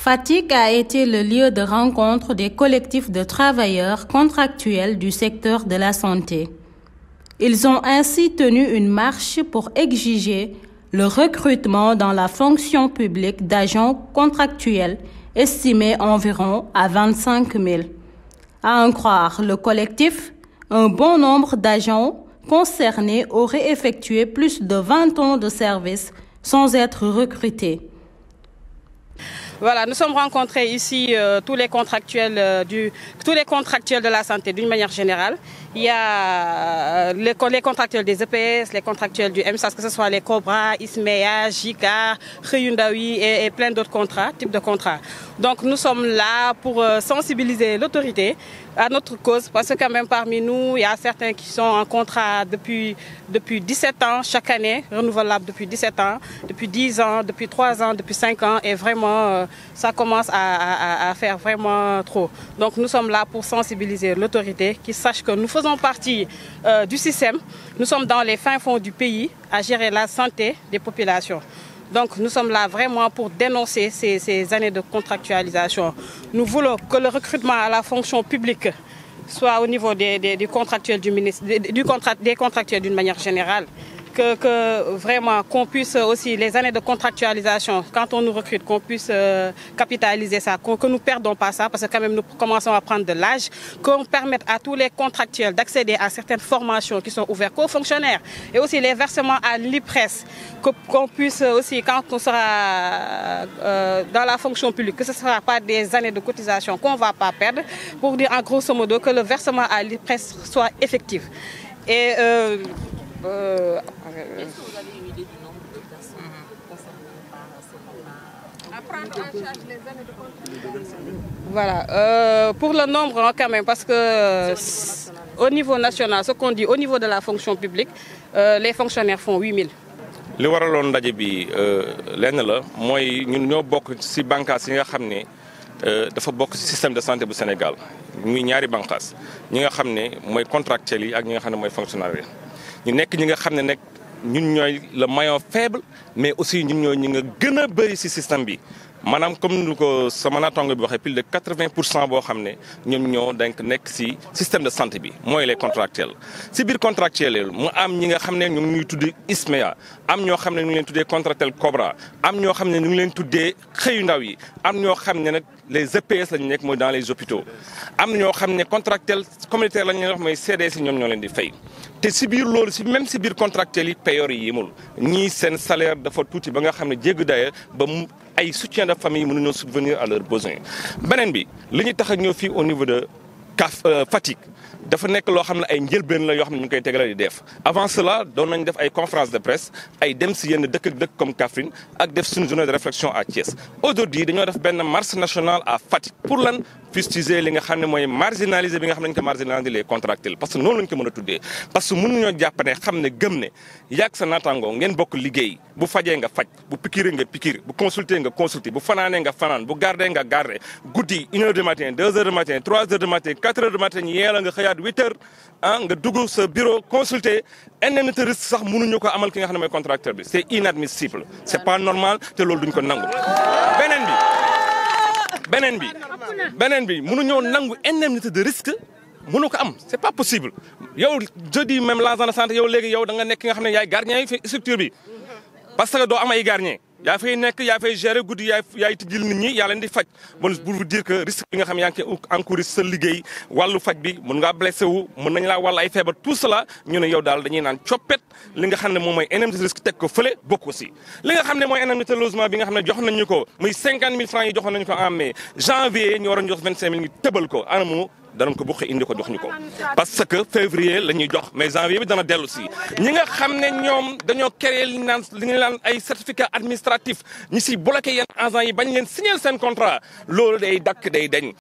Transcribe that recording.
Fatick a été le lieu de rencontre des collectifs de travailleurs contractuels du secteur de la santé. Ils ont ainsi tenu une marche pour exiger le recrutement dans la fonction publique d'agents contractuels estimés environ à 25 000. À en croire le collectif, un bon nombre d'agents concernés auraient effectué plus de 20 ans de service sans être recrutés. Voilà, nous sommes rencontrés ici tous les contractuels de la santé d'une manière générale. Il y a les contractuels des EPS, les contractuels du MSAS, que ce soit les Cobra, ISMEA, JICA, Ryundawi et plein d'autres types de contrats. Donc nous sommes là pour sensibiliser l'autorité à notre cause, parce que quand même parmi nous, il y a certains qui sont en contrat depuis 17 ans, chaque année, renouvelable depuis 17 ans, depuis 10 ans, depuis 3 ans, depuis 5 ans, et vraiment, ça commence à faire vraiment trop. Donc nous sommes là pour sensibiliser l'autorité, qui sache que nous faisons partie du système, nous sommes dans les fins fonds du pays à gérer la santé des populations. Donc nous sommes là vraiment pour dénoncer ces années de contractualisation. Nous voulons que le recrutement à la fonction publique soit au niveau des contractuels du ministre, des contractuels d'une manière générale. Que vraiment qu'on puisse aussi, les années de contractualisation, quand on nous recrute, qu'on puisse capitaliser ça, que nous ne perdons pas ça, parce que quand même nous commençons à prendre de l'âge, qu'on permette à tous les contractuels d'accéder à certaines formations qui sont ouvertes aux fonctionnaires, et aussi les versements à l'IPRES, qu'on puisse aussi, quand on sera dans la fonction publique, que ce ne sera pas des années de cotisation qu'on ne va pas perdre, pour dire en grosso modo que le versement à l'IPRES soit effectif. Et est-ce que vous avez une idée du nombre de personnes concernées par ces contrats? À prendre en charge les années de contrat. Voilà, pour le nombre quand même, parce que au niveau national, ce qu'on dit au niveau de la fonction publique, les fonctionnaires font 8 000. li waraloon ndaje bi lenn la mooy ñun ñoo bokk ci bànqaas yi nga xam ne dafa bokk ci système de santé bu Sénégal muy ñaari bànqaas ñi nga xam ne mooy contractuels yi ak ñi nga xam ne mooy fonctionnaire yi ñu nekk ñi nga xam ne nag ñun ñooy le maillon faible mais aussi ñun ñooy ñi nga gën a bëri ci système bi maanaam comme ni ko sama naataango bi waxee plus de 80% boo xam ne ñoom ñoo donc nekk ci système de santé bi mooy les contractuels ci biir contractuels yi mu am ñi nga xam ne ñoom ñuy tuddee ISMEA am ñoo xam ne ñu ngi leen tuddee contractuel Cobra am ñoo xam ne ñu ngi leen tuddee xëyu ndaw yi am ñoo xam ne nag les EPS lañu nekk mooy dans les hôpitaux am ñoo xam ne contractuel communautaire lañu wax mooy CDS ñoom ñoo leen di fay. te si biir loolu si même si biir contractuel yi payoor yi yemul ñii seen salaire dafa tuuti ba nga xam ne jéggi daye ba mu ay soutien de famille mënuñoo subvenir à leurs besoins. beneen bi li ñu tax a ñëw fii au niveau de Fatick dafa nekk loo xam ne ay njëlbeen la yoo xam ne ñu ngi koy tegalal di def avant cela doon nañ def ay conférence de presse ay dem si yenn dëkk ak dëkk comme Kaffrine ak def suñu journée de réflexion à Thiès. aujourd'hui dañoo def benn marche nationale à Fatick pour lan fustiger li nga xam ne mooy marginaliser bi nga xam ne dañu ko marginaliser les contractuels parce que noonu lañu ko mën a tuddee parce que mënuñoo jàpp ne xam ne gëm ne yàgg sa naataangoo ngeen bokk liggéey bu fajee nga faj bu pikiré nga pikir bu consulter nga consulter bu fanaanee nga fanaan bu gardé nga gardé guddi 1 heure du matin 2 heures du matin 3 heures du matin 4 heures du matin ñu yeela nga xëyaat 8 heures nga dugg sa bureau consulter indemnité risque sax mënuñu ko amal ki nga xam ne mooy contracteur bi c'est inadmissible c'est pas normal te loolu duñ ko nangu beneen bi mënuñoo nangu indemnité de risque mënu ko am c'est pas possible yow je dis même l'agent de santé yow léegi yow da nga nekk ki nga xam ne yaay gardien yi fi structure bi parce que doo am ay gardien yaa fay nekk yaa fay gérer guddi yaay tijjil nit ñi yaa leen di faj bon pour vous dire que risque bi nga xam yaa ngi koy encourir sa liggéey wàllu faj bi mën ngaa blessé wu mën nañ laa wàll ay feebar tout cela ñu ne yow daal dañuy naan coppet li nga xam ne moom mooy indemnité de risque teg ko fële bokk aussi li nga xam ne mooy indemnité de logement bi nga xam ne jox nañu ko muy 50 000 francs yi joxoon nañu ko en mai janvier ñu waroon jox 25 000 ñu tëbal ko anamu danañ ko buqi indi ko jox ñu ko parce que février la ñuy jox mais janvier bi dana dellu si ñi nga xam ne ñoom dañoo créer li ñu naan ay certificat administratif ñi si bloqué yenn agents yi bañ leen signer seen contrat loolu day dakk day dañ